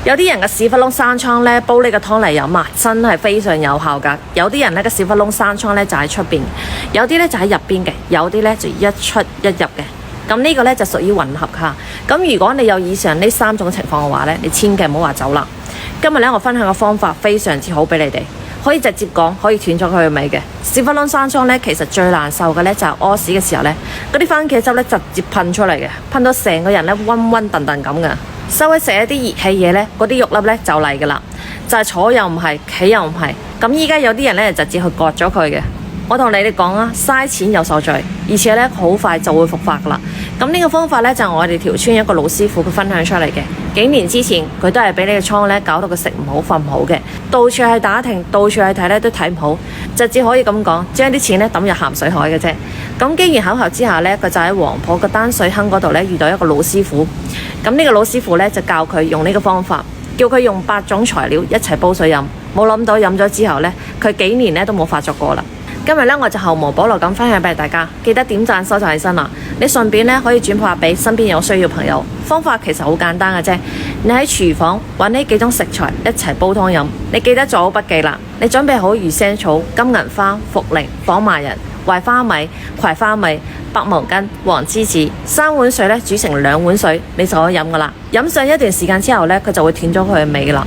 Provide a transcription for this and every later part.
有啲人嘅屎忽窿生瘡咧，煲呢個湯嚟飲啊，真係非常有效㗎。有啲人咧嘅屎忽窿生瘡咧就喺出邊，有啲咧就喺入邊嘅，有啲咧就一出一入嘅。咁呢個咧就屬於混合嚇。咁如果你有以上呢3種情況嘅話咧，你千祈唔好話走啦。今日咧我分享嘅方法非常之好俾你哋，可以直接講，可以斷咗佢嘅尾嘅。屎忽窿生瘡咧，其實最難受嘅咧就係屙屎嘅時候咧，嗰啲番茄汁咧直接噴出嚟嘅，噴到成個人咧暈暈沌沌咁嘅。收起食一啲熱氣嘢咧，嗰啲肉粒咧就嚟噶啦，就係坐又唔係，企又唔係。咁依家有啲人咧就直接去割咗佢嘅。我同你哋講啊，嘥錢有受罪，而且咧好快就會復發噶啦。咁呢個方法咧就係我哋條村一個老師傅佢分享出嚟嘅。幾年之前佢都係俾呢個瘡咧搞到佢食唔好瞓唔好嘅，到處係打聽，到處去睇咧都睇唔好，直至可以咁講，將啲錢咧抌入鹹水海嘅啫。咁機緣巧合之下咧，佢就喺黃埔嘅丹水坑嗰度咧遇到一個老師傅。咁呢個老師傅咧就教佢用呢個方法，叫佢用8種材料一齊煲水飲。冇諗到飲咗之後咧，佢幾年咧都冇發作過啦。今日咧我就毫無保留咁分享俾大家，記得點讚收藏起身啦！你順便咧可以轉發俾身邊有需要朋友。方法其實好簡單嘅啫，你喺廚房揾呢幾種食材一齊煲湯飲。你記得做好筆記啦，你準備好魚腥草、金銀花、茯苓、火麻仁、槐花米、葵花米、白茅根、黃梔子，3碗水咧煮成2碗水，你就可以飲噶啦。飲上一段時間之後咧，佢就會斷咗佢嘅味啦。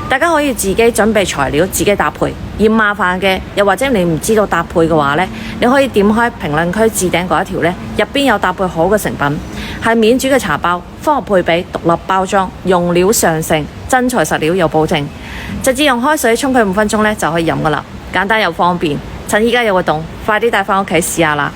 大家可以自己準備材料，自己搭配。嫌麻煩嘅，又或者你唔知道搭配嘅話咧，你可以點開評論區置頂嗰一條咧，入邊有搭配好嘅成品，係免煮嘅茶包，科學配比，獨立包裝，用料上乘，真材實料有保證。直接用開水沖佢5分鐘咧就可以飲噶啦，簡單又方便。趁依家有活動，快啲帶返屋企試下啦！